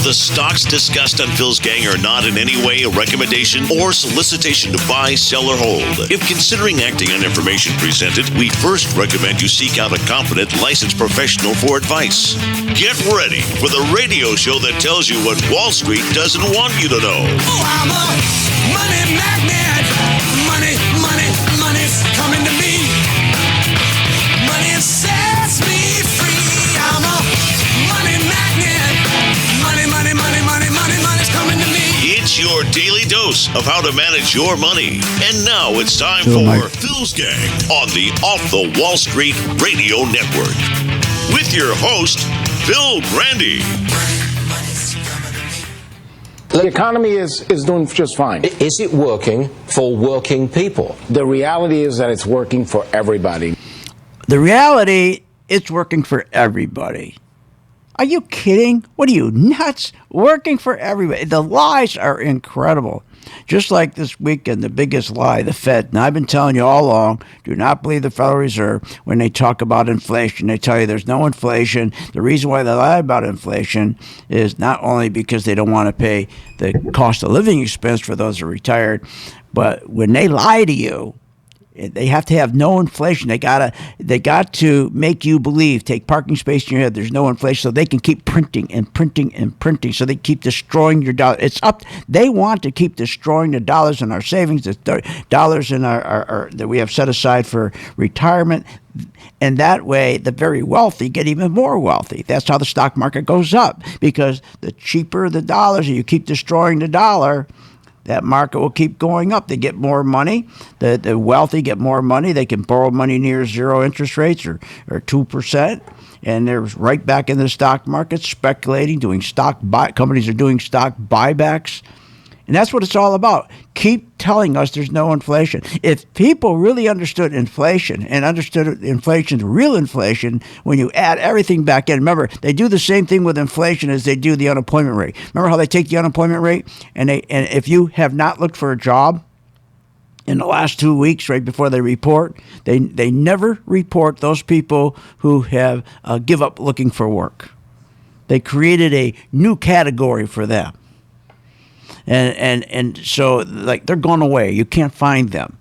The stocks discussed on Phil's Gang are not in any way a recommendation or solicitation to buy, sell, or hold. If considering acting on information presented, we first recommend you seek out a competent, licensed professional for advice. Get ready for the radio show that tells you what Wall Street doesn't want you to know. Oh, I'm a money magnet. Money, money, money's coming to me. Money sets me free. I'm a money magnet. Money, money, money, money, money, money's coming to me. It's your daily dose of how to manage your money. And now it's time for Phil's Gang on the Off the Wall Street Radio Network. With your host, Phil Grandy. The economy is doing just fine. Is it working for working people? The reality is that it's working for everybody. The reality, it's working for everybody. Are you kidding? What are you, nuts? Working for everybody. The lies are incredible. Just like this weekend, the biggest lie, the Fed. And I've been telling you all along, do not believe the Federal Reserve when they talk about inflation. They tell you there's no inflation. The reason why they lie about inflation is not only because they don't want to pay the cost of living expense for those who are retired, but when they lie to you, they have to have no inflation. They got to make you believe, take parking space in your head, there's no inflation, so they can keep printing and printing and printing, so they keep destroying your dollar. They want to keep destroying the dollars in our savings, the dollars in our that we have set aside for retirement, and that way the very wealthy get even more wealthy. That's how the stock market goes up, because the cheaper the dollars, and you keep destroying the dollar, that market will keep going up. They get more money. The wealthy get more money. They can borrow money near zero interest rates or 2%. And they're right back in the stock market speculating, companies are doing stock buybacks. And that's what it's all about. Keep telling us there's no inflation. If people really understood inflation and understood inflation's real inflation, when you add everything back in, remember, they do the same thing with inflation as they do the unemployment rate. Remember how they take the unemployment rate? And if you have not looked for a job in the last 2 weeks, right before they report, they never report those people who have give up looking for work. They created a new category for them. And so, like, they're gone away. You can't find them.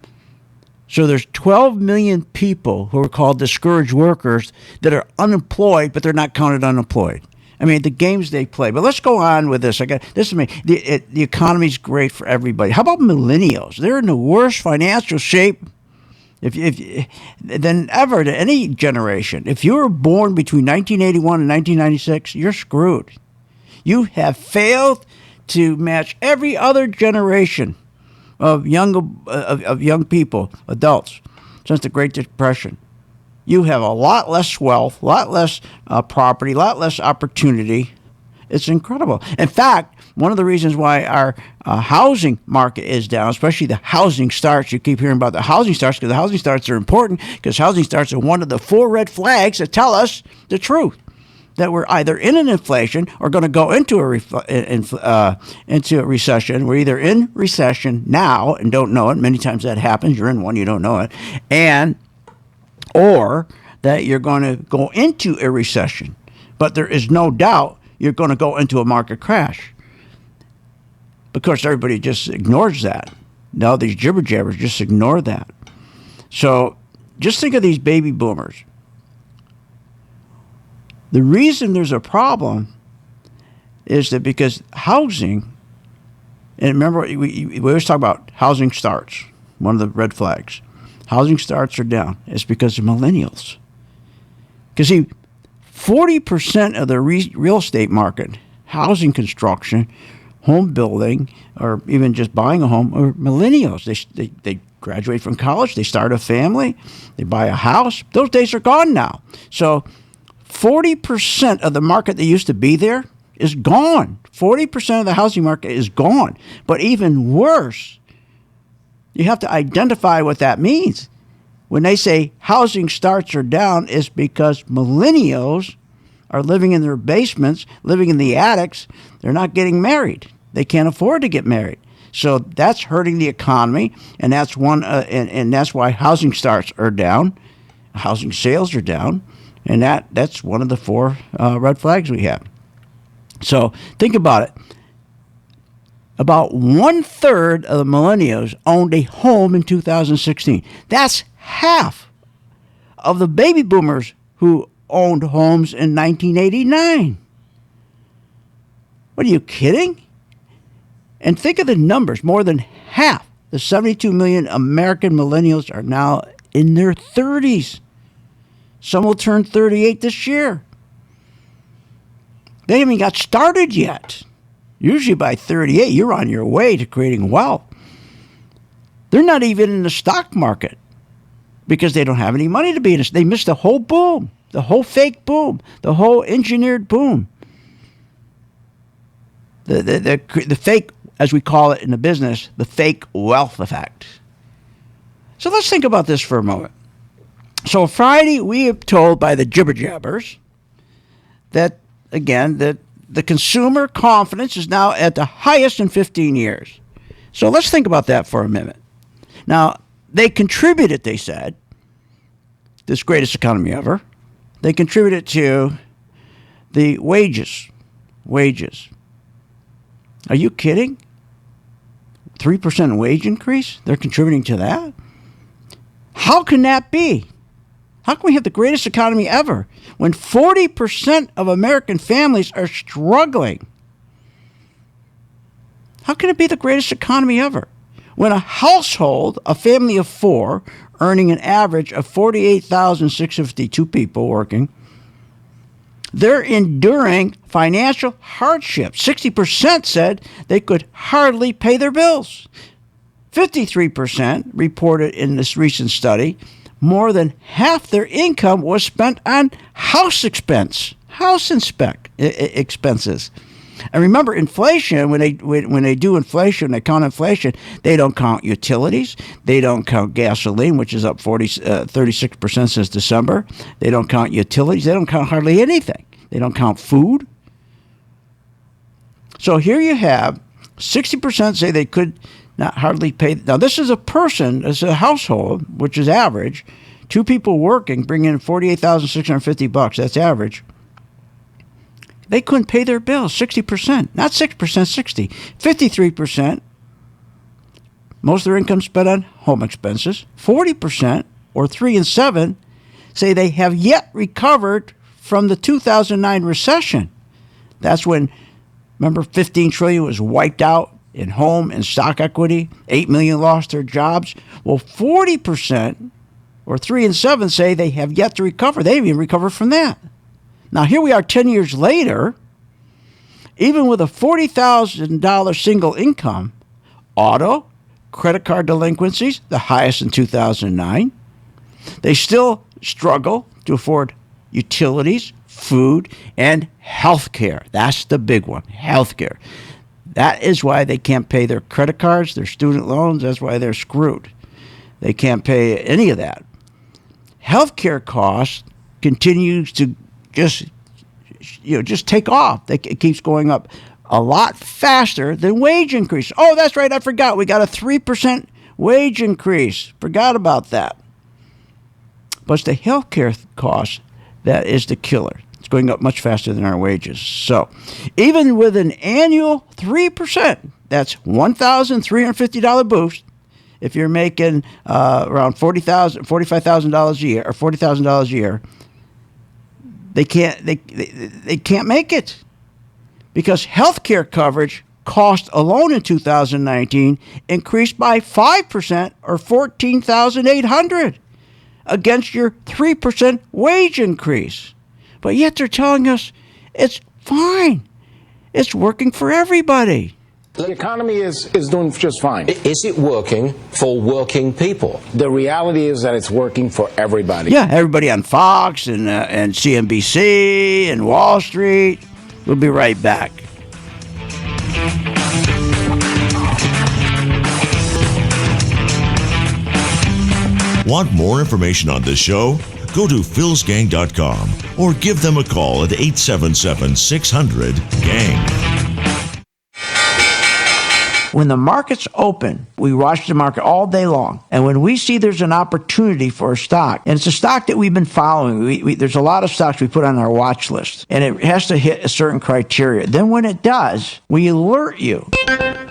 So there's 12 million people who are called discouraged workers that are unemployed, but they're not counted unemployed. I mean, the games they play. But let's go on with this. This is me. The economy's great for everybody. How about millennials? They're in the worst financial shape than ever to any generation. If you were born between 1981 and 1996, you're screwed. You have failed to match every other generation of young people, adults, since the Great Depression. You have a lot less wealth, a lot less property, a lot less opportunity. It's incredible. In fact, one of the reasons why our housing market is down, especially the housing starts, you keep hearing about the housing starts, because the housing starts are important, because housing starts are one of the 4 red flags that tell us the truth, that we're either in an inflation or going to go into a recession. We're either in recession now and don't know it. Many times that happens. You're in one, you don't know it. Or that you're going to go into a recession. But there is no doubt you're going to go into a market crash. Of course, everybody just ignores that. Now these jibber jabbers just ignore that. So just think of these baby boomers. The reason there's a problem is that because housing, and remember, we always talk about housing starts, one of the red flags. Housing starts are down. It's because of millennials. Because, see, 40% of the real estate market, housing construction, home building, or even just buying a home, are millennials. They graduate from college, they start a family, they buy a house. Those days are gone now. So 40% of the market that used to be there is gone. 40% of the housing market is gone. But even worse, you have to identify what that means. When they say housing starts are down, it's because millennials are living in their basements, living in the attics. They're not getting married. They can't afford to get married. So that's hurting the economy, and that's and that's why housing starts are down. Housing sales are down. And that's one of the 4 red flags we have. So think about it. About 1/3 of the millennials owned a home in 2016. That's half of the baby boomers who owned homes in 1989. What are you kidding? And think of the numbers. More than half, the 72 million American millennials are now in their 30s. Some will turn 38 this year. They haven't got started yet. Usually by 38, you're on your way to creating wealth. They're not even in the stock market because they don't have any money to be in it. They missed the whole boom, the whole fake boom, the whole engineered boom. The fake, as we call it in the business, the fake wealth effect. So let's think about this for a moment. So Friday, we are told by the jibber jabbers that, again, that the consumer confidence is now at the highest in 15 years. So let's think about that for a minute. Now, they contributed, they said, this greatest economy ever. They contributed to the wages. Wages. Are you kidding? 3% wage increase? They're contributing to that? How can that be? How can we have the greatest economy ever when 40% of American families are struggling? How can it be the greatest economy ever when a household, a family of four, earning an average of $48,652 people working, they're enduring financial hardship. 60% said they could hardly pay their bills. 53% reported in this recent study more than half their income was spent on house expenses. And remember, inflation, when they do inflation, they count inflation, they don't count utilities, they don't count gasoline, which is up 36% since December. They don't count utilities, they don't count hardly anything. They don't count food. So here you have 60% say they could not hardly pay. Now, this is a person, this is a household, which is average. Two people working bring in $48,650. That's average. They couldn't pay their bills, 60%. Not 6%, 60. 53%, most of their income spent on home expenses. 40%, or 3 in 7, say they have yet recovered from the 2009 recession. That's when, remember, $15 trillion was wiped out in home and stock equity. 8 million lost their jobs. Well, 40%, or 3 in 7, say they have yet to recover. They haven't even recovered from that. Now, here we are 10 years later, even with a $40,000 single income, auto, credit card delinquencies, the highest in 2009. They still struggle to afford utilities, food, and health care. That's the big one, health care. That is why they can't pay their credit cards, their student loans. That's why they're screwed. They can't pay any of that. Healthcare costs continues to just take off. It keeps going up a lot faster than wage increase. Oh, that's right. I forgot. We got a 3% wage increase. Forgot about that. But it's the healthcare cost that is the killer. It's going up much faster than our wages. So even with an annual 3%, that's $1,350 boost. If you're making around $45,000 a year or $40,000 a year, they can't make it because healthcare coverage cost alone in 2019 increased by 5% or $14,800 against your 3% wage increase. But yet they're telling us it's fine. It's working for everybody. The economy is doing just fine. Is it working for working people? The reality is that it's working for everybody. Yeah, everybody on Fox and CNBC and Wall Street. We'll be right back. Want more information on this show? Go to philsgang.com or give them a call at 877-600-GANG. When the market's open, we watch the market all day long. And when we see there's an opportunity for a stock, and it's a stock that we've been following, there's a lot of stocks we put on our watch list, and it has to hit a certain criteria. Then when it does, we alert you.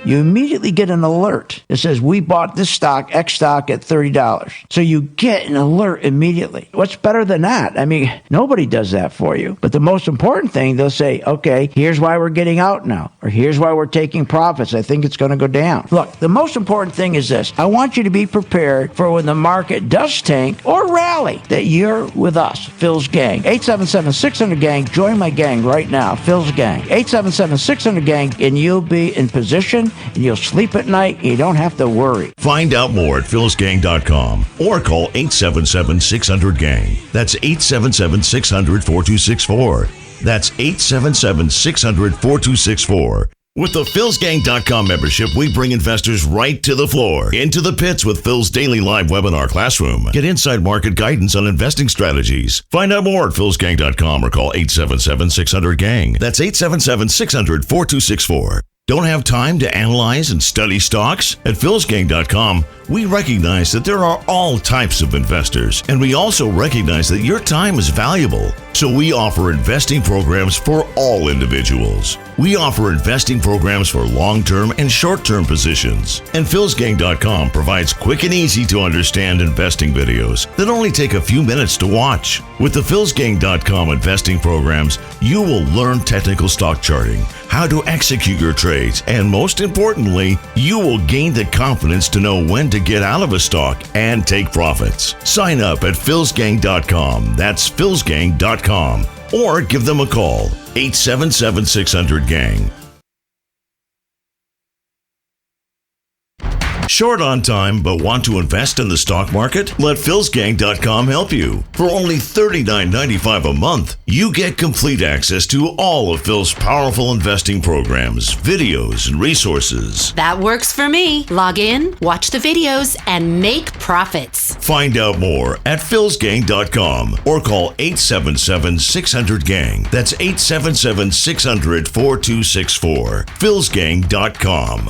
You immediately get an alert that says, we bought this stock, X stock, at $30. So you get an alert immediately. What's better than that? I mean, nobody does that for you. But the most important thing, they'll say, okay, here's why we're getting out now, or here's why we're taking profits. I think it's going to go down. Look, the most important thing is this. I want you to be prepared for when the market does tank or rally, that you're with us, Phil's Gang. 877-600-GANG. Join my gang right now, Phil's Gang. 877-600-GANG, and you'll be in position, and you'll sleep at night, and you don't have to worry. Find out more at philsgang.com or call 877-600-GANG. That's 877-600-4264. That's 877-600-4264. With the philsgang.com membership, we bring investors right to the floor, into the pits with Phil's daily live webinar classroom. Get inside market guidance on investing strategies. Find out more at philsgang.com or call 877-600-GANG. That's 877-600-4264. Don't have time to analyze and study stocks? At philsgang.com, we recognize that there are all types of investors, and we also recognize that your time is valuable. So we offer investing programs for all individuals. We offer investing programs for long-term and short-term positions. And philsgang.com provides quick and easy to understand investing videos that only take a few minutes to watch. With the philsgang.com investing programs, you will learn technical stock charting, how to execute your trades, and most importantly, you will gain the confidence to know when to get out of a stock and take profits. Sign up at philsgang.com. That's philsgang.com. Or give them a call, 877-600-GANG. Short on time but want to invest in the stock market? Let philsgang.com help you. For only $39.95 a month, you get complete access to all of Phil's powerful investing programs, videos, and resources. That works for me. Log in, watch the videos, and make profits. Find out more at philsgang.com or call 877-600-GANG. That's 877-600-4264. philsgang.com.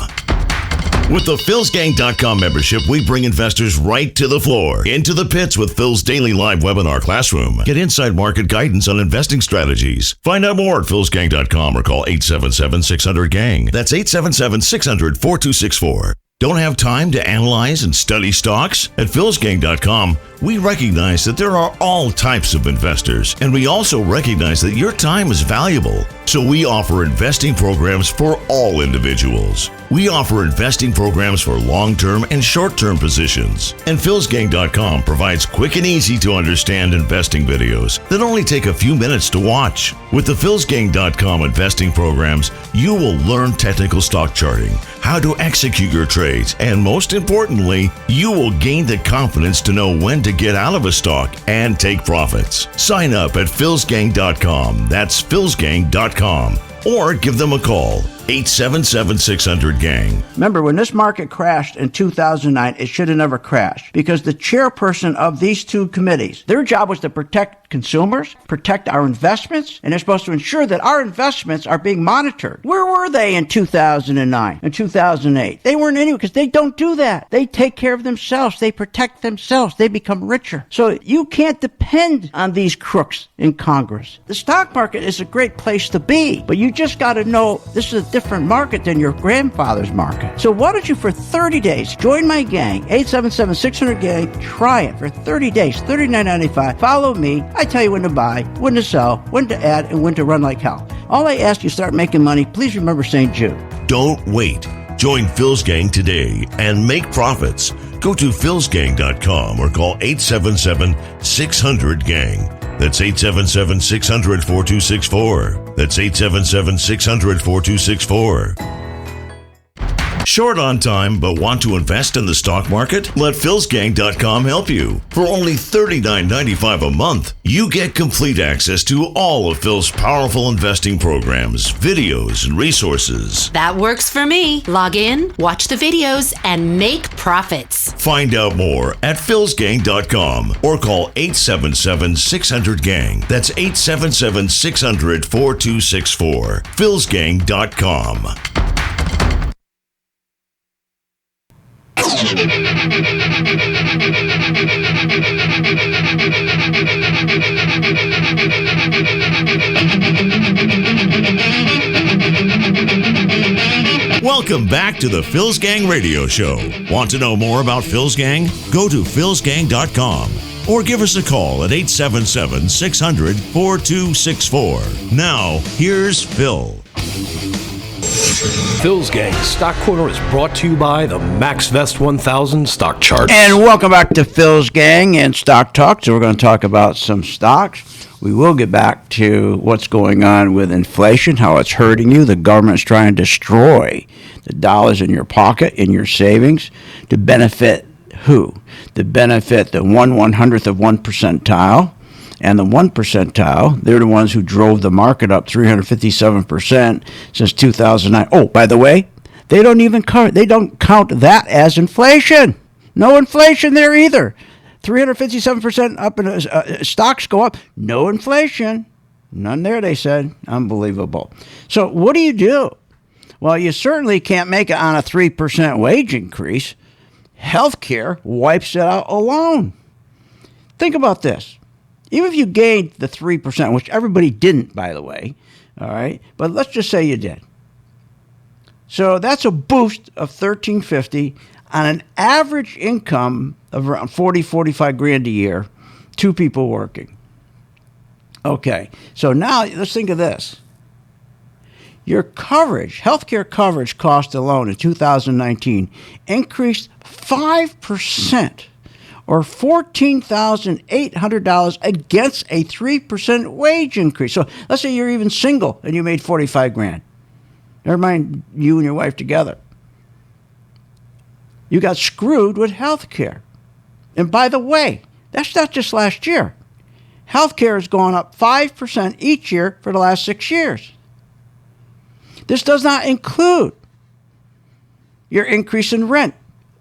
With the philsgang.com membership, we bring investors right to the floor, into the pits with Phil's daily live webinar classroom. Get inside market guidance on investing strategies. Find out more at philsgang.com or call 877-600-GANG. That's 877-600-4264. Don't have time to analyze and study stocks? At philsgang.com, we recognize that there are all types of investors, and we also recognize that your time is valuable. So we offer investing programs for all individuals. We offer investing programs for long-term and short-term positions. And philsgang.com provides quick and easy to understand investing videos that only take a few minutes to watch. With the philsgang.com investing programs, you will learn technical stock charting, how to execute your trades, and most importantly, you will gain the confidence to know when to get out of a stock and take profits. Sign up at philsgang.com. That's philsgang.com. Or give them a call, 877-600-GANG. Remember, when this market crashed in 2009, it should have never crashed, because the chairperson of these two committees, their job was to protect consumers, protect our investments, and they're supposed to ensure that our investments are being monitored. Where were they in 2009 and 2008? They weren't anywhere, because they don't do that. They take care of themselves. They protect themselves. They become richer. So you can't depend on these crooks in Congress. The stock market is a great place to be, but you just got to know this is a different market than your grandfather's market. So why don't you, for 30 days, join my gang, 877-600-GANG. Try it for 30 days, $39.95. Follow me. I tell you when to buy, when to sell, when to add, and when to run like hell. All I ask you, start making money. Please remember St. Jude. Don't wait. Join Phil's Gang today and make profits. Go to philsgang.com or call 877-600-GANG. That's 877-600-4264. That's 877-600-4264. Short on time but want to invest in the stock market? Let philsgang.com help you. For only $39.95 a month, you get complete access to all of Phil's powerful investing programs, videos, and resources. That works for me. Log in, watch the videos, and make profits. Find out more at philsgang.com or call 877-600-GANG. That's 877-600-4264. philsgang.com. Welcome back to the Phil's Gang Radio Show. Want to know more about Phil's Gang? Go to philsgang.com or give us a call at 877-600-4264. Now, here's Phil. Phil's Gang Stock Corner is brought to you by the MaxVest 1000 Stock Chart. And welcome back to Phil's Gang and Stock Talk. So we're going to talk about some stocks. We will get back to what's going on with inflation, how it's hurting you. The government's trying to destroy the dollars in your pocket, in your savings, to benefit who? To benefit the 1/100th of 1 percentile. And the 1 percentile, they're the ones who drove the market up 357% since 2009. Oh, by the way, they don't count that as inflation. No inflation there either. 357% up in stocks go up. No inflation. None there, they said. Unbelievable. So what do? Well, you certainly can't make it on a 3% wage increase. Healthcare wipes it out alone. Think about this. Even if you gained the 3%, which everybody didn't, by the way, all right, but let's just say you did. So that's a boost of $1,350 on an average income of around 45 grand a year, 2 people working. Okay, so now let's think of this. Your coverage, healthcare coverage cost alone in 2019 increased 5%. Or $14,800 against a 3% wage increase. So let's say you're even single and you made 45 grand. Never mind you and your wife together. You got screwed with health care. And by the way, that's not just last year. Health care has gone up 5% each year for the last 6 years. This does not include your increase in rent,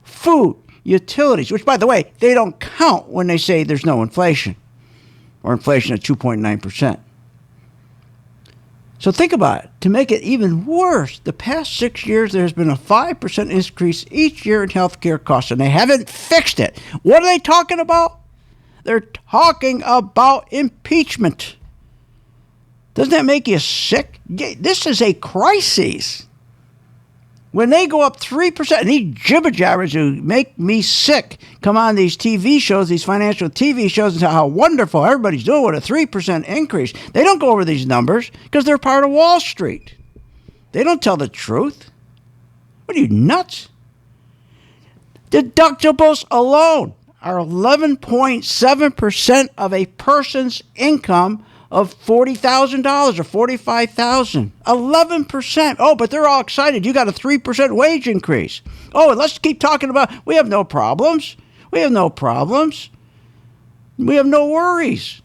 food, utilities, which, by the way, they don't count when they say there's no inflation or inflation at 2.9%. So think about it. To make it even worse, the past 6 years, there's been a 5% increase each year in healthcare costs, and they haven't fixed it. What are they talking about? They're talking about impeachment. Doesn't that make you sick? This is a crisis. When they go up 3%, and these jibber-jabbers who make me sick come on these TV shows, these financial TV shows, and say how wonderful everybody's doing with a 3% increase. They don't go over these numbers because they're part of Wall Street. They don't tell the truth. What are you, nuts? Deductibles alone are 11.7% of a person's income of $40,000 or $45,000. 11%. Oh, but they're all excited. You got a 3% wage increase. Oh, and let's keep talking about, we have no problems. We have no problems. We have no worries.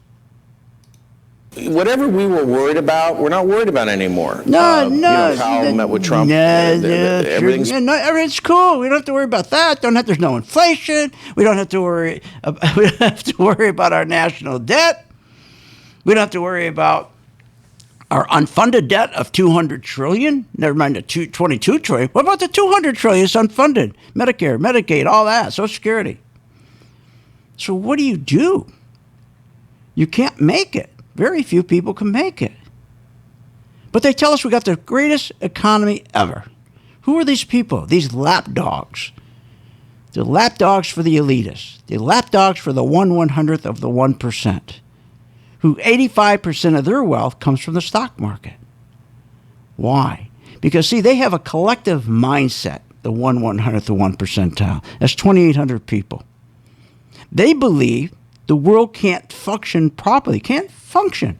Whatever we were worried about, we're not worried about anymore. Powell met with Trump. Everything's cool. We don't have to worry about that. There's no inflation. We don't have to worry. We don't have to worry about our national debt. We don't have to worry about our unfunded debt of $200 trillion. Never mind the $22 trillion. What about the $200 trillion? It's unfunded. Medicare, Medicaid, all that. Social Security. So what do? You can't make it. Very few people can make it. But they tell us we got the greatest economy ever. Who are these people? These lapdogs. The lapdogs for the elitists. The lapdogs for the 1/100th of the 1%. Who 85% of their wealth comes from the stock market. Why? Because, see, they have a collective mindset, the 1/100th of 1 percentile. That's 2,800 people. They believe the world can't function properly, can't function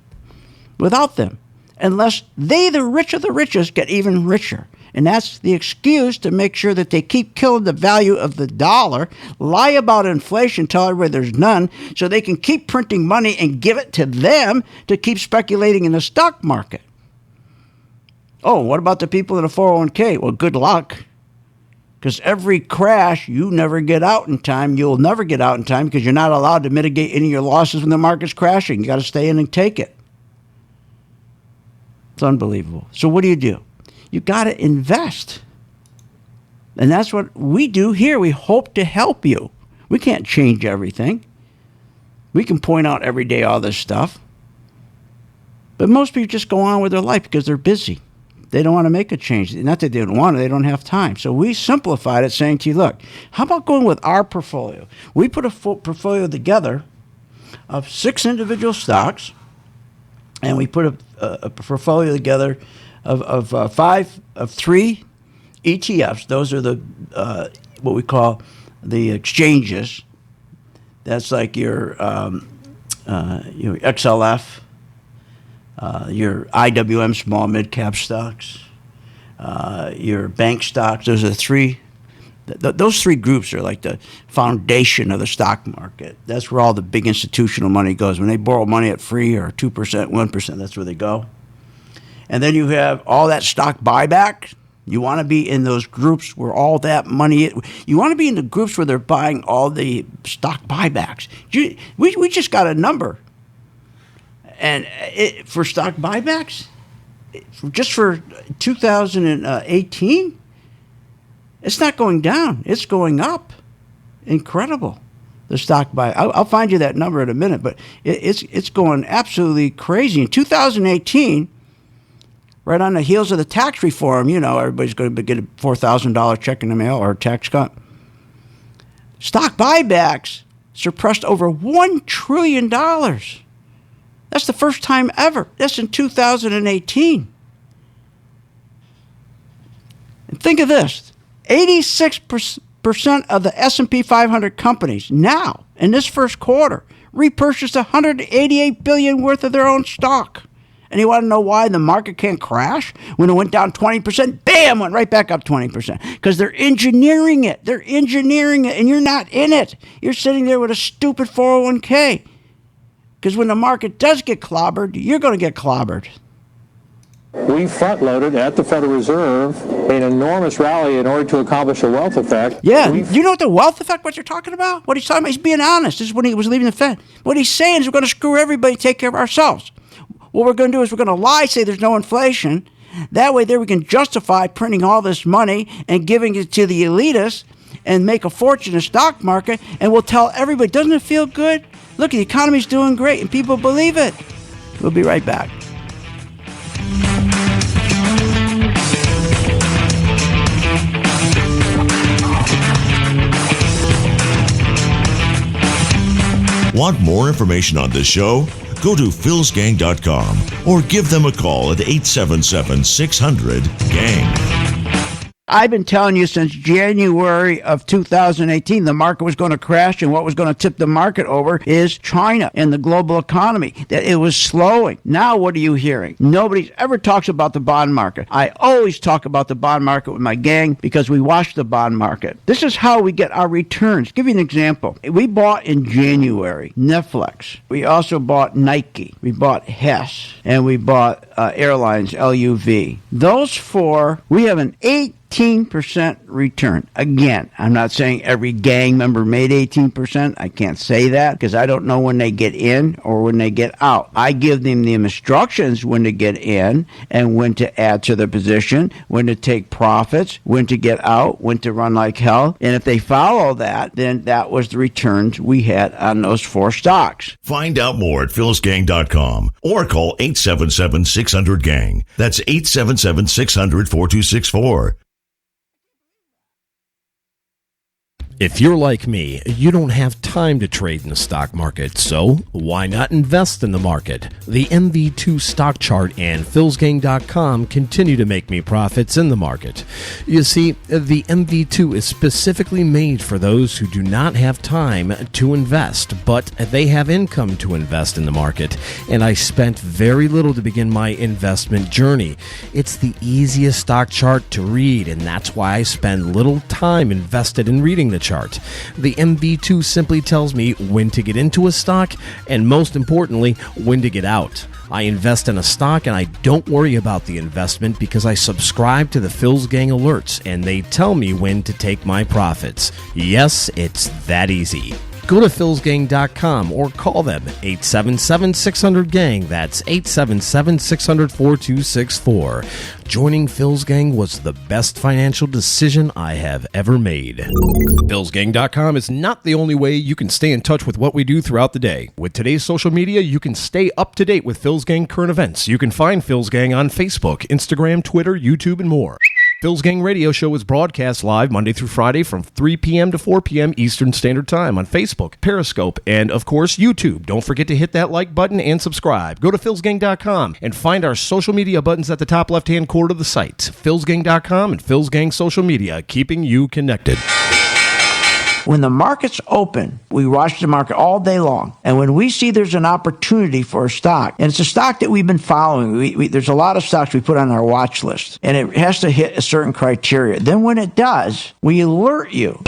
without them, unless they, the rich of the richest, get even richer. And that's the excuse to make sure that they keep killing the value of the dollar, lie about inflation, tell everybody there's none, so they can keep printing money and give it to them to keep speculating in the stock market. Oh, what about the people in the 401k? Well, good luck. Because every crash, you never get out in time. You'll never get out in time because you're not allowed to mitigate any of your losses when the market's crashing. You got to stay in and take it. It's unbelievable. So what do? You got to invest. And that's what we do here. We hope to help you. We can't change everything. We can point out every day all this stuff. But most people just go on with their life because they're busy. They don't want to make a change. Not that they don't want to, they don't have time. So we simplified it saying to you, look, how about going with our portfolio? We put a full portfolio together of 6 individual stocks, and we put a portfolio together of 3 ETFs. Those are the what we call the exchanges. That's like your XLF, your IWM small mid cap stocks, your bank stocks. Those are 3. Those 3 groups are like the foundation of the stock market. That's where all the big institutional money goes. When they borrow money at free or 2%, 1%, that's where they go. And then you have all that stock buyback. You want to be in those groups where all that money, you want to be in the groups where they're buying all the stock buybacks. We just got a number. And for stock buybacks, just for 2018, it's not going down. It's going up. Incredible. The stock buy. I'll find you that number in a minute, but it's going absolutely crazy. In 2018, right on the heels of the tax reform, everybody's going to get a $4,000 check in the mail or a tax cut. Stock buybacks surpassed over $1 trillion. That's the first time ever. That's in 2018. And think of this. 86% of the S&P 500 companies now, in this first quarter, repurchased $188 billion worth of their own stock. And you want to know why the market can't crash? When it went down 20%, bam, went right back up 20%. Because they're engineering it. They're engineering it, and you're not in it. You're sitting there with a stupid 401k. Because when the market does get clobbered, you're going to get clobbered. We front-loaded at the Federal Reserve an enormous rally in order to accomplish a wealth effect. Yeah. You know what the wealth effect, what you're talking about? What he's talking about, he's being honest. This is when he was leaving the Fed. What he's saying is we're going to screw everybody, take care of ourselves. What we're going to do is we're going to lie, say there's no inflation. That way there we can justify printing all this money and giving it to the elitists and make a fortune in the stock market. And we'll tell everybody, doesn't it feel good? Look, the economy's doing great, and people believe it. We'll be right back. Want more information on this show? Go to philsgang.com or give them a call at 877-600-GANG. I've been telling you since January of 2018 the market was going to crash, and what was going to tip the market over is China and the global economy, that it was slowing. Now what are you hearing? Nobody ever talks about the bond market. I always talk about the bond market with my gang because we watch the bond market. This is how we get our returns. Give you an example. We bought in January Netflix. We also bought Nike. We bought Hess. And we bought Airlines, LUV. Those 4, we have an 18% return. Again, I'm not saying every gang member made 18%. I can't say that because I don't know when they get in or when they get out. I give them the instructions when to get in and when to add to their position, when to take profits, when to get out, when to run like hell. And if they follow that, then that was the returns we had on those 4 stocks. Find out more at philsgang.com or call 877-600-GANG. That's 877-600-4264. If you're like me, you don't have time to trade in the stock market, so why not invest in the market? The MV2 stock chart and philsgang.com continue to make me profits in the market. You see, the MV2 is specifically made for those who do not have time to invest, but they have income to invest in the market, and I spent very little to begin my investment journey. It's the easiest stock chart to read, and that's why I spend little time invested in reading the chart. The MV2 simply tells me when to get into a stock and, most importantly, when to get out. I invest in a stock and I don't worry about the investment because I subscribe to the Phil's Gang alerts and they tell me when to take my profits. Yes, it's that easy. Go to philsgang.com or call them 877-600-GANG. That's 877-600-4264. Joining Phil's Gang was the best financial decision I have ever made. philsgang.com is not the only way you can stay in touch with what we do throughout the day. With today's social media, you can stay up to date with Phil's Gang current events. You can find Phil's Gang on Facebook, Instagram, Twitter, YouTube, and more. Phil's Gang Radio Show is broadcast live Monday through Friday from 3 p.m. to 4 p.m. Eastern Standard Time on Facebook, Periscope, and, of course, YouTube. Don't forget to hit that like button and subscribe. Go to philsgang.com and find our social media buttons at the top left-hand corner of the site. philsgang.com and Phil's Gang Social Media, keeping you connected. When the market's open, we watch the market all day long. And when we see there's an opportunity for a stock, and it's a stock that we've been following, there's a lot of stocks we put on our watch list, and it has to hit a certain criteria. Then when it does, we alert you.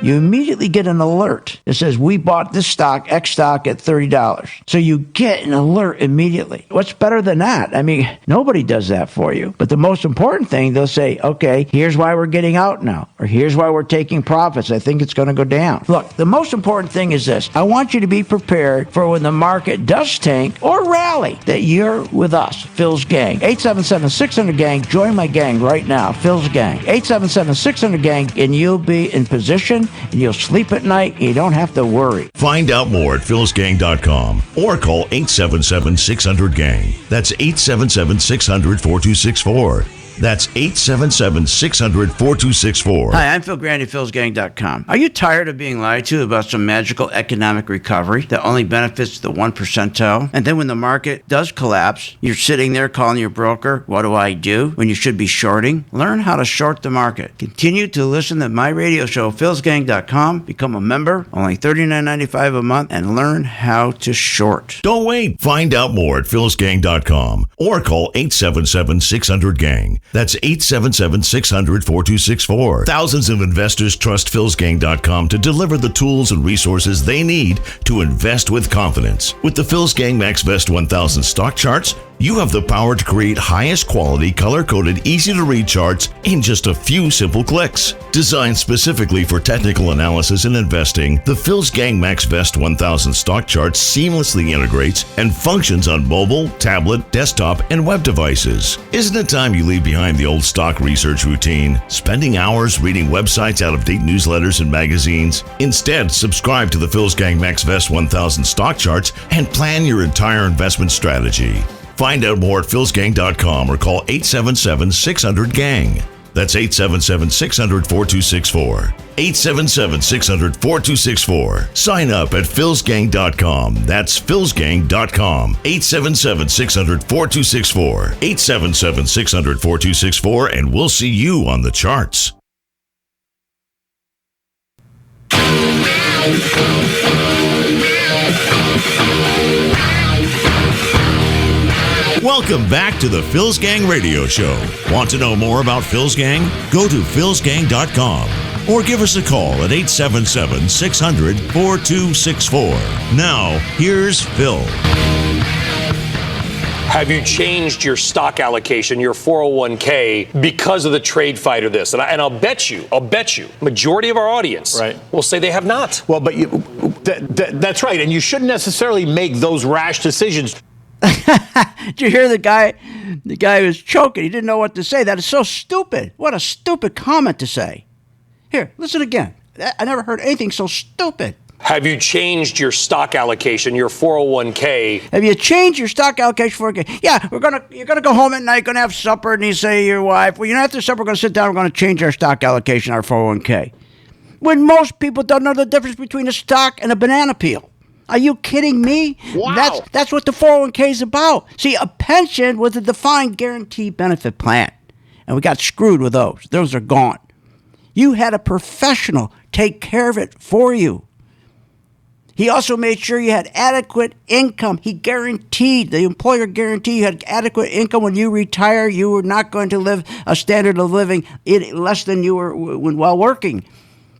You immediately get an alert that says, we bought this stock, X stock, at $30. So you get an alert immediately. What's better than that? I mean, nobody does that for you. But the most important thing, they'll say, okay, here's why we're getting out now, or here's why we're taking profits. I think it's going to go down. Look, the most important thing is this. I want you to be prepared for when the market does tank or rally, that you're with us, Phil's Gang. 877-600-GANG. Join my gang right now, Phil's Gang. 877-600-GANG, and you'll be in position, and you'll sleep at night, and you don't have to worry. Find out more at philsgang.com or call 877-600-GANG. That's 877-600-4264. That's 877-600-4264. Hi, I'm Phil Grandy, philsgang.com. Are you tired of being lied to about some magical economic recovery that only benefits the 1 percentile? And then when the market does collapse, you're sitting there calling your broker, what do I do? When you should be shorting? Learn how to short the market. Continue to listen to my radio show, philsgang.com. Become a member, only $39.95 a month, and learn how to short. Don't wait. Find out more at philsgang.com or call 877-600-GANG. That's 877-600-4264. Thousands of investors trust philsgang.com to deliver the tools and resources they need to invest with confidence. With the Phil's Gang Max Best 1000 stock charts, you have the power to create highest quality, color-coded, easy-to-read charts in just a few simple clicks. Designed specifically for technical analysis and investing, the Phil's Gang Max Best 1000 stock chart seamlessly integrates and functions on mobile, tablet, desktop, and web devices. Isn't it time you leave behind the old stock research routine, spending hours reading websites, out-of-date newsletters, and magazines? Instead, subscribe to the Phil's Gang Max Best 1000 stock charts and plan your entire investment strategy. Find out more at philsgang.com or call 877-600-GANG. That's 877-600-4264. 877-600-4264. Sign up at philsgang.com. That's philsgang.com. 877-600-4264. 877-600-4264, and we'll see you on the charts. Welcome back to the Phil's Gang Radio Show. Want to know more about Phil's Gang? Go to philsgang.com or give us a call at 877-600-4264. Now, here's Phil. Have you changed your stock allocation, your 401k, because of the trade fight or this? And I'll bet you, majority of our audience will say they have not. Well, but that's right. And you shouldn't necessarily make those rash decisions. Did you hear the guy? The guy was choking. He didn't know what to say. That is so stupid. What a stupid comment to say. Here, listen again. I never heard anything so stupid. Have you changed your stock allocation, your 401k? Have you changed your stock allocation for Yeah, you're gonna go home at night, gonna have supper, and you say to your wife, well, after supper, we're gonna sit down, we're gonna change our stock allocation, our 401k. When most people don't know the difference between a stock and a banana peel. Are you kidding me? Wow. That's what the 401k is about. See, a pension was a defined guaranteed benefit plan, and we got screwed with those. Those are gone. You had a professional take care of it for you. He also made sure you had adequate income. He guaranteed, the employer guaranteed you had adequate income when you retire. You were not going to live a standard of living less than you were while working.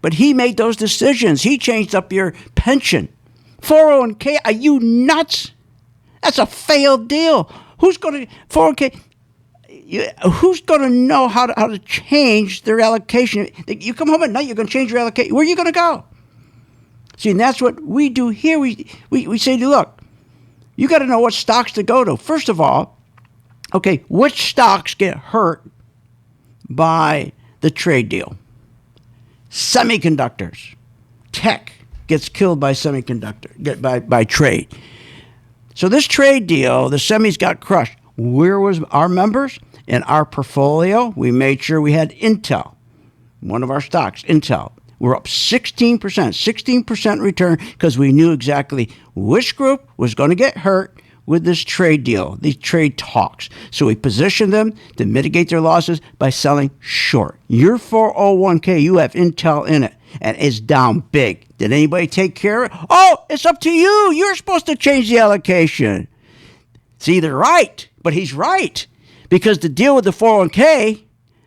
But he made those decisions. He changed up your pension. 401k, are you nuts? That's a failed deal. Who's going to 401k? Who's going to know how to change their allocation? You come home at night, you're going to change your allocation. Where are you going to go? See, and that's what we do here. We say, look, you got to know what stocks to go to. First of all, okay, which stocks get hurt by the trade deal? Semiconductors. Tech gets killed by by trade. So this trade deal, the semis got crushed. Where was our members? In our portfolio, we made sure we had Intel, one of our stocks, Intel. We're up 16% return because we knew exactly which group was going to get hurt with this trade deal, these trade talks. So we positioned them to mitigate their losses by selling short. Your 401k, you have Intel in it, and it's down big. Did anybody take care of it? Oh, it's up to you. You're supposed to change the allocation. See, they're right, but he's right. Because the deal with the 401k,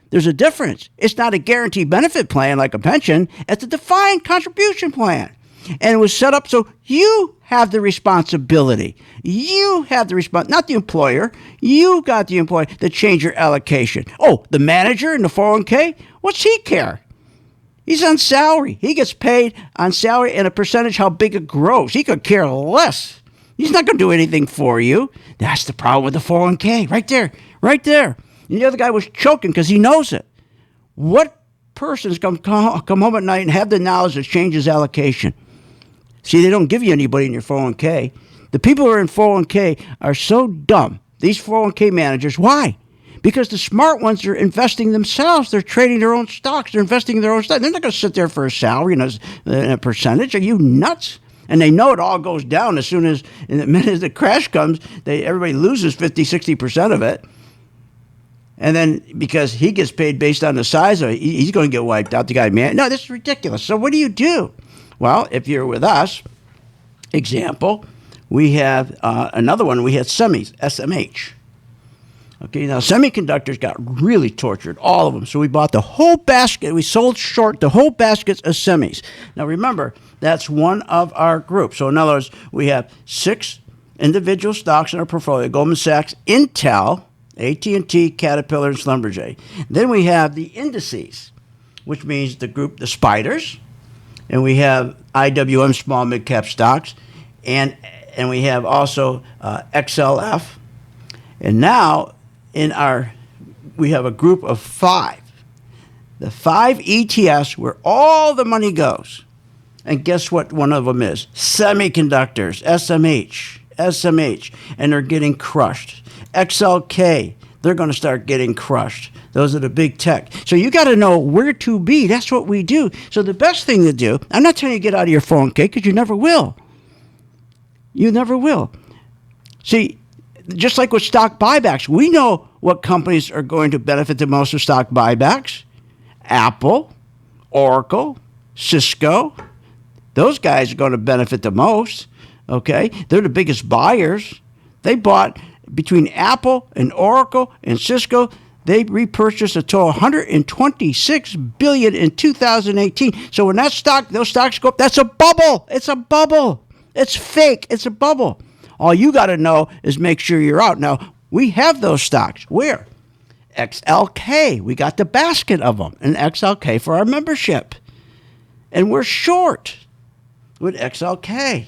there's a difference. It's not a guaranteed benefit plan like a pension. It's a defined contribution plan. And it was set up so you have the responsibility. You have the not the employer. You got the employer to change your allocation. Oh, the manager in the 401k? What's he care? He's on salary. He gets paid on salary and a percentage how big it grows. He could care less. He's not going to do anything for you. That's the problem with the 401k. Right there. Right there. And the other guy was choking because he knows it. What person's come home at night and have the knowledge to change his allocation? See, they don't give you anybody in your 401k. The people who are in 401k are so dumb. These 401k managers, why? Because the smart ones are investing themselves. They're trading their own stocks. They're investing in their own stocks. They're not going to sit there for a salary and a percentage. Are you nuts? And they know it all goes down as soon as, in the minute the crash comes, everybody loses 50, 60% of it. And then because he gets paid based on the size of it, he's going to get wiped out. The guy, man, no, this is ridiculous. So what do you do? Well, if you're with us, example, we have another one. We had semis, SMH. Okay, now semiconductors got really tortured, all of them. So we bought the whole basket. We sold short the whole baskets of semis. Now remember, that's one of our groups. So in other words, we have 6 individual stocks in our portfolio: Goldman Sachs, Intel, AT&T, Caterpillar, and Schlumberger. Then we have the indices, which means the group, the spiders, and we have IWM, small mid-cap stocks, and we have also XLF. And now we have a group of 5. The 5 ETFs where all the money goes. And guess what one of them is? Semiconductors, SMH, and they're getting crushed. XLK, they're going to start getting crushed. Those are the big tech. So you got to know where to be. That's what we do. So the best thing to do, I'm not telling you to get out of your 401k because you never will. You never will. See, just like with stock buybacks, we know what companies are going to benefit the most with stock buybacks. Apple, Oracle, Cisco. Those guys are going to benefit the most. Okay? They're the biggest buyers. They bought between Apple and Oracle and Cisco, they repurchased a total $126 billion in 2018. So when those stocks go up, that's a bubble. It's a bubble. It's fake. It's a bubble. All you got to know is make sure you're out. Now, we have those stocks. Where? XLK. We got the basket of them in XLK for our membership. And we're short with XLK.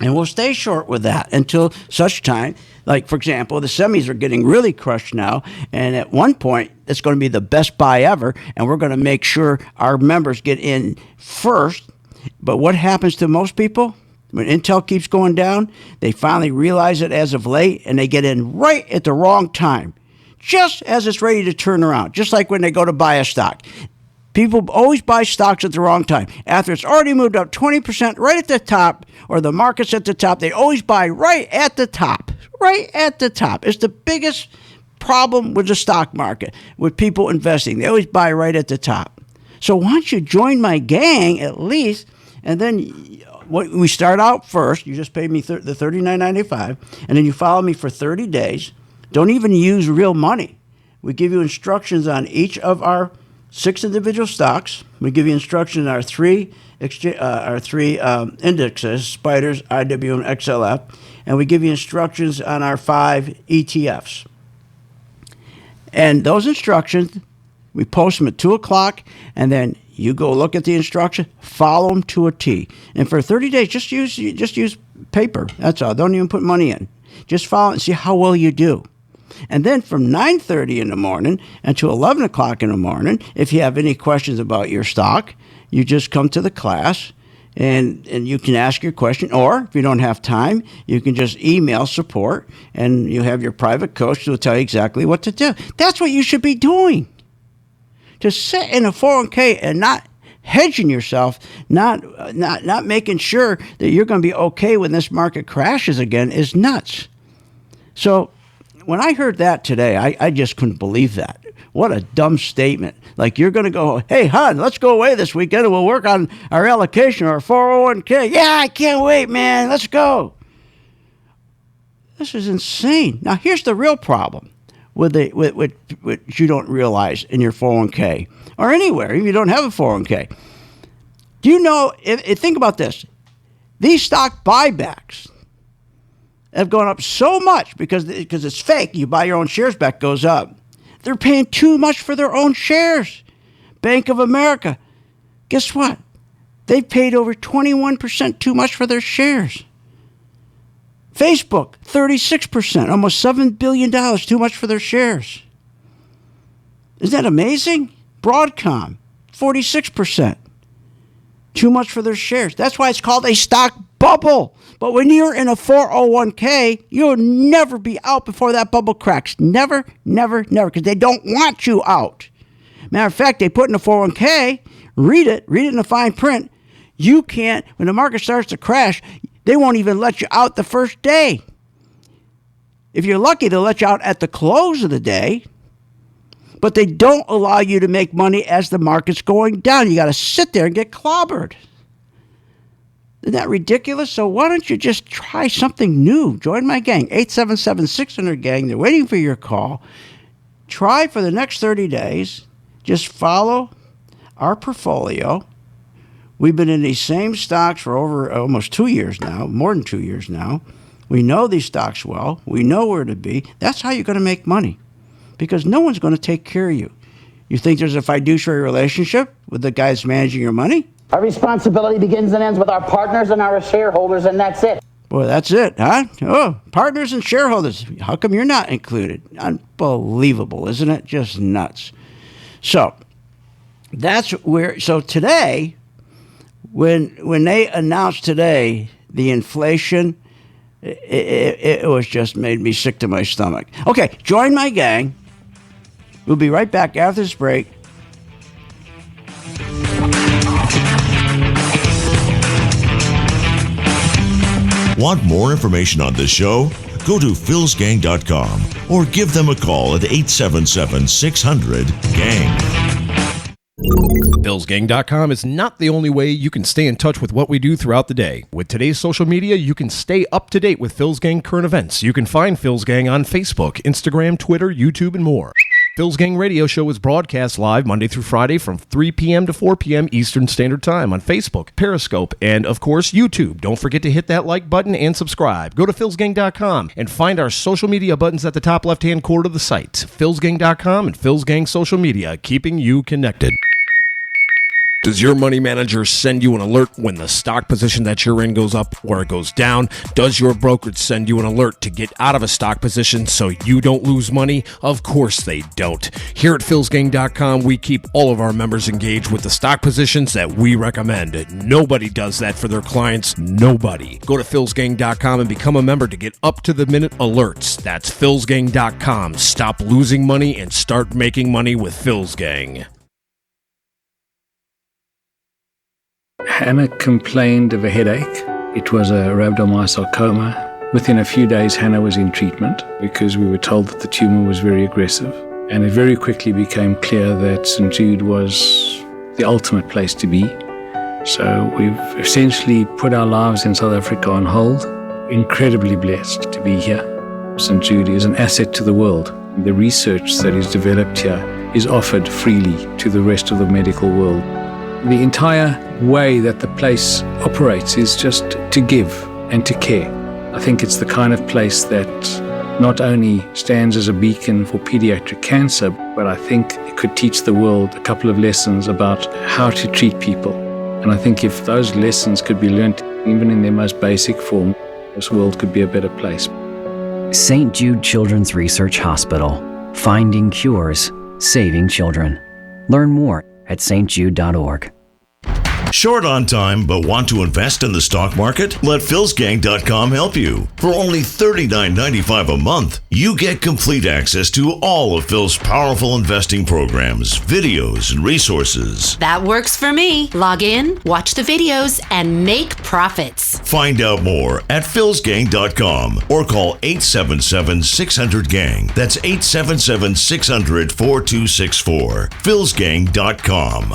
And we'll stay short with that until such time, like, for example, the semis are getting really crushed now. And at one point, it's going to be the best buy ever. And we're going to make sure our members get in first. But what happens to most people? When Intel keeps going down, they finally realize it as of late, and they get in right at the wrong time, just as it's ready to turn around, just like when they go to buy a stock. People always buy stocks at the wrong time. After it's already moved up 20% right at the top, or the market's at the top, they always buy right at the top. Right at the top. It's the biggest problem with the stock market, with people investing. They always buy right at the top. So why don't you join my gang at least, and then we start out first. You just pay me the $39.95, and then you follow me for 30 days. Don't even use real money. We give you instructions on each of our 6 individual stocks. We give you instructions on our three indexes, Spiders, IWM, XLF, and we give you instructions on our 5 ETFs. And those instructions, we post them at 2 o'clock, and then You go look at the instructions, follow them to a T. And for 30 days, just use paper. That's all. Don't even put money in. Just follow it and see how well you do. And then from 9:30 in the morning until 11 o'clock in the morning, if you have any questions about your stock, you just come to the class and you can ask your question. Or if you don't have time, you can just email support and you have your private coach who will tell you exactly what to do. That's what you should be doing. To sit in a 401k and not hedging yourself, not making sure that you're going to be okay when this market crashes again is nuts. So when I heard that today, I just couldn't believe that. What a dumb statement. Like, you're going to go, hey, hon, let's go away this weekend and we'll work on our allocation or our 401k. Yeah, I can't wait, man. Let's go. This is insane. Now, here's the real problem with what you don't realize in your 401k or anywhere if you don't have a 401k. Do you know, think about this. These stock buybacks have gone up so much because it's fake. You buy your own shares back, goes up. They're paying too much for their own shares. Bank of America, guess what? They've paid over 21% too much for their shares. Facebook, 36%, almost $7 billion too much for their shares. Isn't that amazing? Broadcom, 46%. Too much for their shares. That's why it's called a stock bubble. But when you're in a 401k, you'll never be out before that bubble cracks. Never, never, never, because they don't want you out. Matter of fact, they put in a 401k, read it in the fine print. You can't, when the market starts to crash, they won't even let you out the first day. If you're lucky, they'll let you out at the close of the day. But they don't allow you to make money as the market's going down. You got to sit there and get clobbered. Isn't that ridiculous? So why don't you just try something new? Join my gang, 877-600-GANG. They're waiting for your call. Try for the next 30 days. Just follow our portfolio. We've been in these same stocks for over almost 2 years now, more than 2 years now. We know these stocks well. We know where to be. That's how you're going to make money, because no one's going to take care of you. You think there's a fiduciary relationship with the guys managing your money? Our responsibility begins and ends with our partners and our shareholders, and that's it. Boy, that's it, huh? Oh, partners and shareholders. How come you're not included? Unbelievable, isn't it? Just nuts. So that's where. So today, when they announced today the inflation, it was just made me sick to my stomach. Okay, join my gang. We'll be right back after this break. Want more information on this show? Go to philsgang.com or give them a call at 877-600-GANG. Philsgang.com is not the only way you can stay in touch with what we do throughout the day. With today's social media, you can stay up to date with Phil's Gang current events. You can find Phil's Gang on Facebook, Instagram, Twitter, YouTube, and more. Phil's Gang Radio Show is broadcast live Monday through Friday from 3 p.m. to 4 p.m. Eastern Standard Time on Facebook, Periscope, and, of course, YouTube. Don't forget to hit that like button and subscribe. Go to philsgang.com and find our social media buttons at the top left-hand corner of the site. philsgang.com and Phil's Gang Social Media, keeping you connected. Does your money manager send you an alert when the stock position that you're in goes up or it goes down? Does your brokerage send you an alert to get out of a stock position so you don't lose money? Of course they don't. Here at philsgang.com, we keep all of our members engaged with the stock positions that we recommend. Nobody does that for their clients. Nobody. Go to philsgang.com and become a member to get up-to-the-minute alerts. That's philsgang.com. Stop losing money and start making money with Phil's Gang. Hannah complained of a headache. It was a rhabdomyosarcoma. Within a few days, Hannah was in treatment because we were told that the tumor was very aggressive. And it very quickly became clear that St.Jude was the ultimate place to be. So we've essentially put our lives in South Africa on hold. Incredibly blessed to be here. St.Jude is an asset to the world. The research that is developed here is offered freely to the rest of the medical world. The entire way that the place operates is just to give and to care. I think it's the kind of place that not only stands as a beacon for pediatric cancer, but I think it could teach the world a couple of lessons about how to treat people. And I think if those lessons could be learned even in their most basic form, this world could be a better place. St. Jude Children's Research Hospital. Finding cures, saving children. Learn more at stjude.org. Short on time but want to invest in the stock market? Let philsgang.com help you. For only $39.95 a month, you get complete access to all of Phil's powerful investing programs, videos, and resources. That works for me. Log in, watch the videos, and make profits. Find out more at philsgang.com or call 877-600-GANG. That's 877-600-4264. philsgang.com.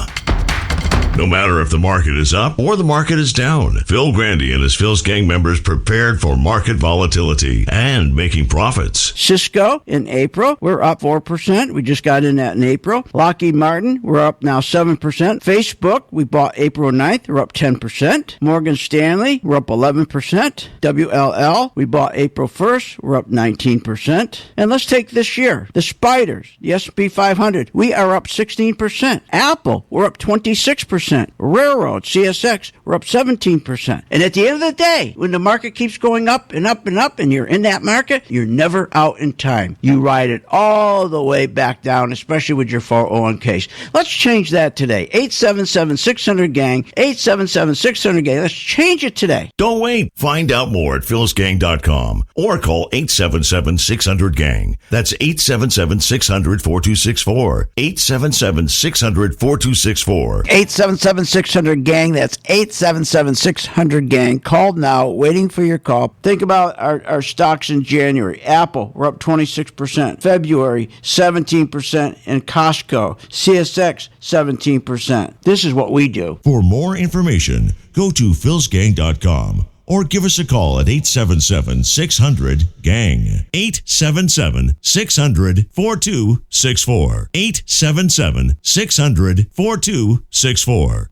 No matter if the market is up or the market is down, Phil Grandy and his Phil's Gang members prepared for market volatility and making profits. Cisco in April, we're up 4%. We just got in that in April. Lockheed Martin, we're up now 7%. Facebook, we bought April 9th, we're up 10%. Morgan Stanley, we're up 11%. WLL, we bought April 1st, we're up 19%. And let's take this year, the Spiders, the S&P 500, we are up 16%. Apple, we're up 26%. Railroad, CSX, we're up 17%. And at the end of the day, when the market keeps going up and up and up, and you're in that market, you're never out in time. You ride it all the way back down, especially with your 401ks. Let's change that today. 877-600-GANG, 877-600-GANG. Let's change it today. Don't wait. Find out more at philsgang.com or call 877-600-GANG. That's 877-600-4264. 877-600-4264. 877-600-GANG. That's 877-600-GANG. Call now, waiting for your call. Think about our stocks in January. Apple, we're up 26%. February, 17%. And Costco, CSX, 17%. This is what we do. For more information, go to philsgang.com or give us a call at 877-600-GANG. 877-600-4264. 877-600-4264.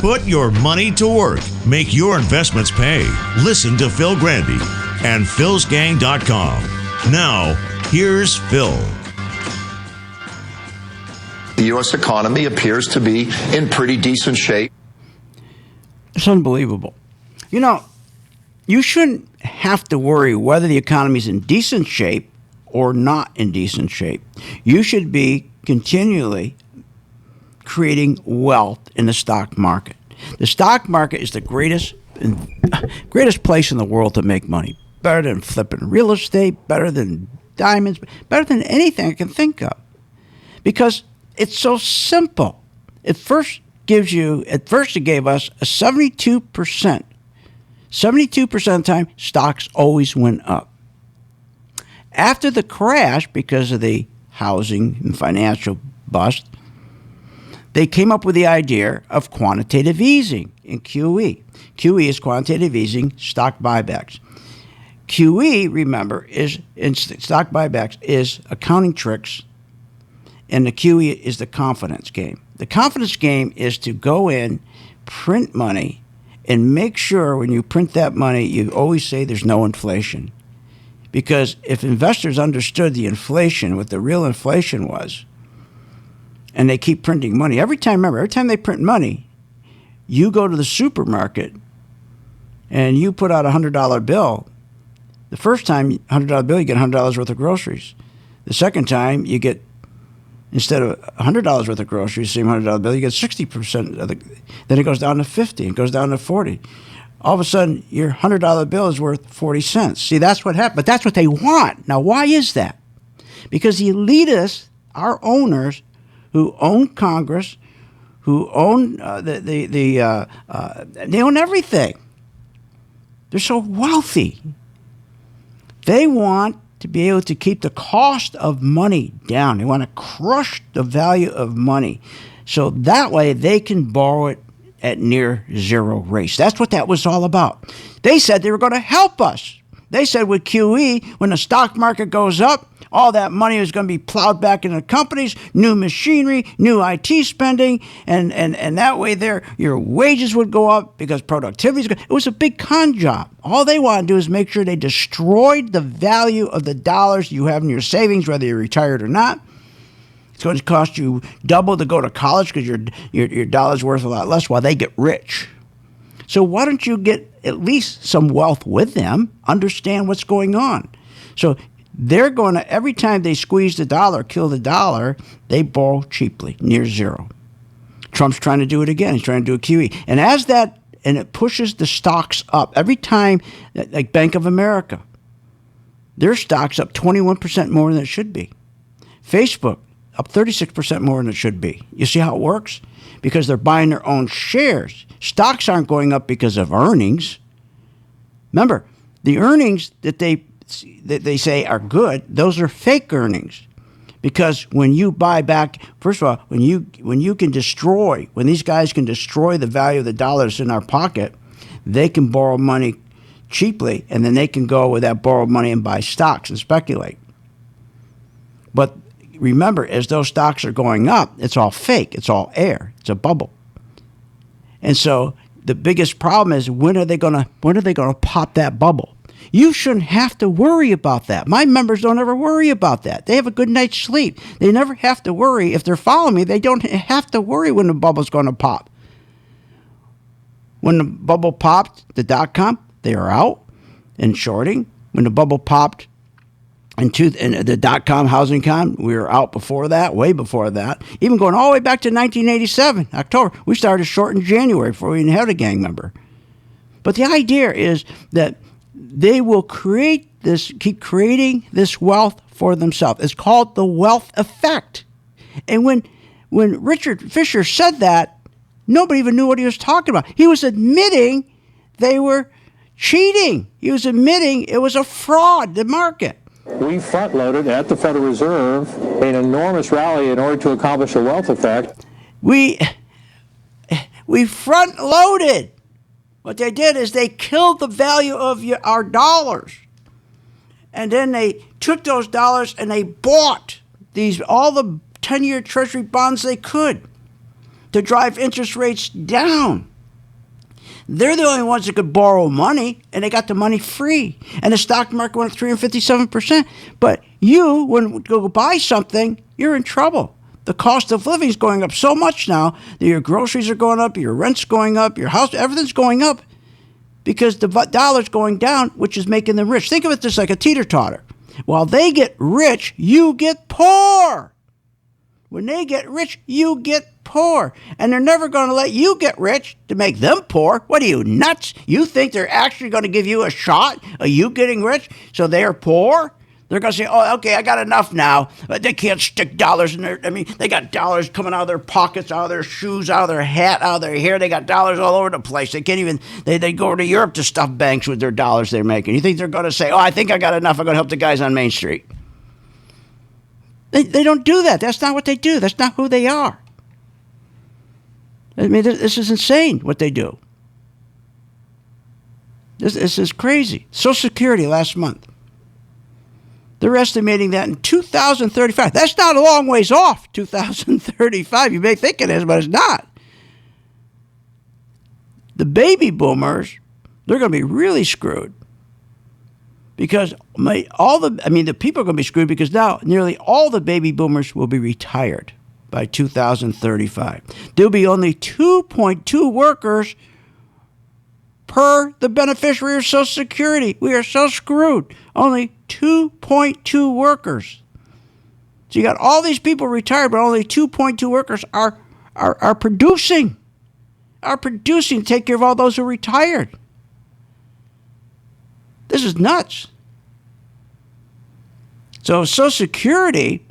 Put your money to work. Make your investments pay. Listen to Phil Grandy and philsgang.com. Now, here's Phil. The U.S. economy appears to be in pretty decent shape. It's unbelievable. You know, you shouldn't have to worry whether the economy's in decent shape or not in decent shape. You should be continually creating wealth in the stock market. The stock market is the greatest place in the world to make money. Better than flipping real estate, better than diamonds, better than anything I can think of. Because it's so simple. It first gave us a 72%. 72% of the time, stocks always went up. After the crash, because of the housing and financial bust, they came up with the idea of quantitative easing in QE. QE is quantitative easing, stock buybacks. QE, remember, is in stock buybacks is accounting tricks, and the QE is the confidence game. The confidence game is to go in, print money, and make sure when you print that money, you always say there's no inflation. Because if investors understood the inflation, what the real inflation was, and they keep printing money, every time they print money, you go to the supermarket and you put out a $100 bill. The first time, $100 bill, you get $100 worth of groceries. The second time, you get, instead of $100 worth of groceries, same $100 bill, you get 60% of the, then it goes down to 50, it goes down to 40. All of a sudden, your $100 bill is worth 40 cents. See, that's what happened. But that's what they want. Now, why is that? Because the elitists, our owners, who own Congress, who own they own everything. They're so wealthy. They want to be able to keep the cost of money down. They want to crush the value of money. So that way they can borrow it at near zero rates. That's what that was all about. They said they were going to help us. They said with QE, when the stock market goes up, all that money was going to be plowed back into companies, new machinery, new IT spending, and that way your wages would go up because productivity is good. It was a big con job. All they want to do is make sure they destroyed the value of the dollars you have in your savings, whether you're retired or not. It's going to cost you double to go to college because your dollar's worth a lot less while they get rich. So why don't you get at least some wealth with them, understand what's going on? So they're going to, every time they squeeze the dollar, kill the dollar, they borrow cheaply, near zero. Trump's trying to do it again. He's trying to do a QE. And it pushes the stocks up. Every time, like Bank of America, their stock's up 21% more than it should be. Facebook, up 36% more than it should be. You see how it works? Because they're buying their own shares. Stocks aren't going up because of earnings. Remember, the earnings that they say are good, those are fake earnings. Because when you buy back, first of all, when these guys can destroy the value of the dollars in our pocket, they can borrow money cheaply, and then they can go with that borrowed money and buy stocks and speculate. But remember, as those stocks are going up, it's all fake. It's all air. It's a bubble. And so the biggest problem is when are they going to pop that bubble? You shouldn't have to worry about that. My members don't ever worry about that. They have a good night's sleep. They never have to worry. If they're following me, they don't have to worry when the bubble's going to pop. When the bubble popped, the .com, they are out and shorting. When the bubble popped and the .com housing con, we were out before that, way before that. Even going all the way back to 1987, October. We started short in January before we even had a gang member. But the idea is that they will keep creating this wealth for themselves. It's called the wealth effect. And when Richard Fisher said that, nobody even knew what he was talking about. He was admitting they were cheating. He was admitting it was a fraud, the market. We front-loaded at the Federal Reserve an enormous rally in order to accomplish a wealth effect. We front-loaded. What they did is they killed the value of our dollars. And then they took those dollars and they bought all the 10-year Treasury bonds they could to drive interest rates down. They're the only ones that could borrow money, and they got the money free. And the stock market went up 357%. But when you go buy something, you're in trouble. The cost of living is going up so much now that your groceries are going up, your rent's going up, your house, everything's going up because the dollar's going down, which is making them rich. Think of it just like a teeter-totter. While they get rich, you get poor. When they get rich, you get poor. And they're never going to let you get rich to make them poor. What are you, nuts? You think they're actually going to give you a shot of you getting rich so they're poor? They're going to say, oh, okay, I got enough now. But they can't stick dollars in there. I mean, they got dollars coming out of their pockets, out of their shoes, out of their hat, out of their hair. They got dollars all over the place. They can't even, they go to Europe to stuff banks with their dollars they're making. You think they're going to say, oh, I think I got enough. I'm going to help the guys on Main Street. They don't do that. That's not what they do. That's not who they are. I mean, this is insane what they do. This is crazy. Social Security last month. They're estimating that in 2035. That's not a long ways off, 2035. You may think it is, but it's not. The baby boomers, they're going to be really screwed. Because the people are going to be screwed because now nearly all the baby boomers will be retired by 2035. There'll be only 2.2 workers per the beneficiary of Social Security. We are so screwed. Only 2.2 workers. So you got all these people retired, but only 2.2 workers are producing to take care of all those who are retired. This is nuts. So Social Security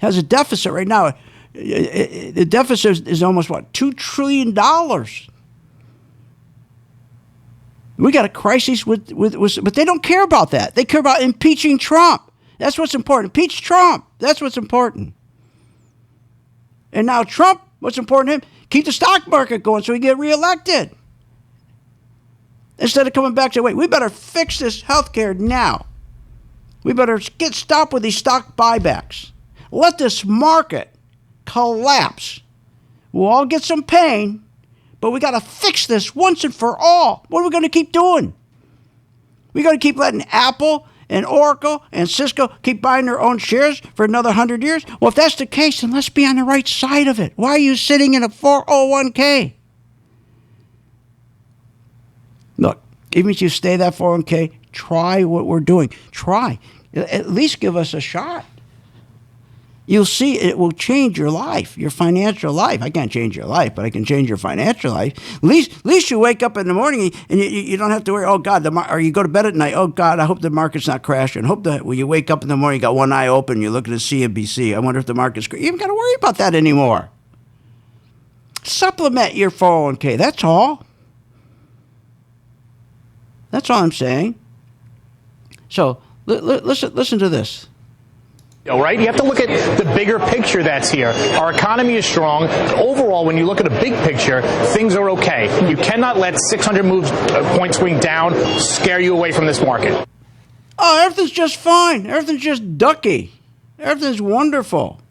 has a deficit right now. The deficit is almost, $2 trillion. We got a crisis but they don't care about that. They care about impeaching Trump. That's what's important. Impeach Trump. That's what's important. And now Trump, what's important to him? Keep the stock market going so he get reelected. Instead of coming back to, wait, we better fix this health care now. We better stop with these stock buybacks. Let this market collapse. We'll all get some pain, but we got to fix this once and for all. What are we going to keep doing? We got to keep letting Apple and Oracle and Cisco keep buying their own shares for another 100 years? Well, if that's the case, then let's be on the right side of it. Why are you sitting in a 401k? Look, even if you stay that 401k, try what we're doing. Try. At least give us a shot. You'll see it will change your life, your financial life. I can't change your life, but I can change your financial life. At least you wake up in the morning and you don't have to worry, oh, God, or you go to bed at night, oh, God, I hope the market's not crashing. Hope that when you wake up in the morning, you got one eye open, you look at the CNBC. I wonder if the market's crashing. You haven't got to worry about that anymore. Supplement your 401k. That's all. That's all I'm saying. So listen to this. Right? You have to look at the bigger picture that's here. Our economy is strong. Overall, when you look at a big picture, things are okay. You cannot let 600 point swing down scare you away from this market. Oh, everything's just fine. Everything's just ducky. Everything's wonderful.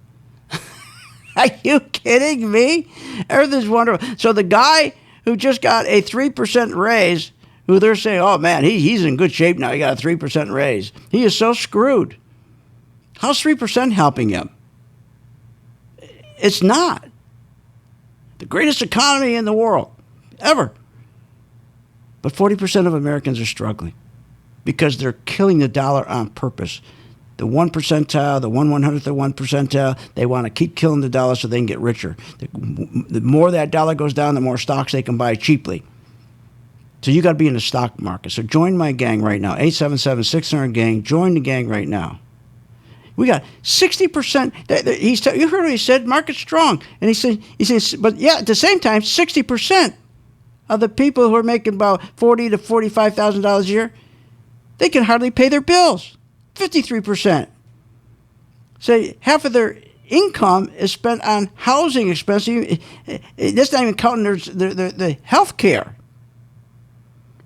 Are you kidding me? Everything's wonderful. So the guy who just got a 3% raise, who they're saying, oh, man, he's in good shape now. He got a 3% raise. He is so screwed. How's 3% helping him? It's not. The greatest economy in the world, ever. But 40% of Americans are struggling because they're killing the dollar on purpose. The 1 percentile, the 1/100th of 1 percentile, they want to keep killing the dollar so they can get richer. The more that dollar goes down, the more stocks they can buy cheaply. So you got to be in the stock market. So join my gang right now, 877-600-GANG. Join the gang right now. We got 60%. You heard what he said, market's strong. And he says, but yeah, at the same time, 60% of the people who are making about $40,000 to $45,000 a year, they can hardly pay their bills. 53%. So half of their income is spent on housing expenses. That's not even counting the health care.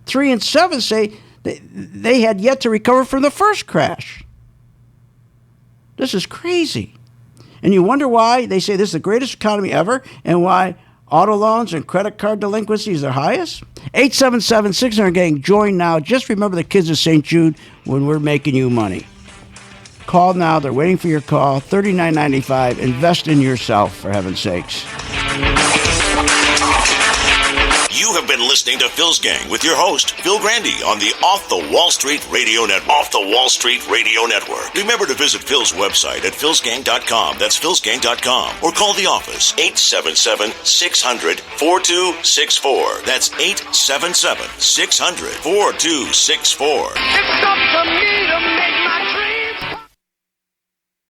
3 and 7 say they had yet to recover from the first crash. This is crazy. And you wonder why they say this is the greatest economy ever and why auto loans and credit card delinquencies are highest? 877-600-GANG. Join now. Just remember the kids at St. Jude when we're making you money. Call now. They're waiting for your call. $39.95. Invest in yourself, for heaven's sakes. You have been listening to Phil's Gang with your host, Phil Grandy, on the Off the Wall Street Radio Network. Off the Wall Street Radio Network. Remember to visit Phil's website at philsgang.com. That's philsgang.com. Or call the office, 877-600-4264. That's 877-600-4264. It's up to me to make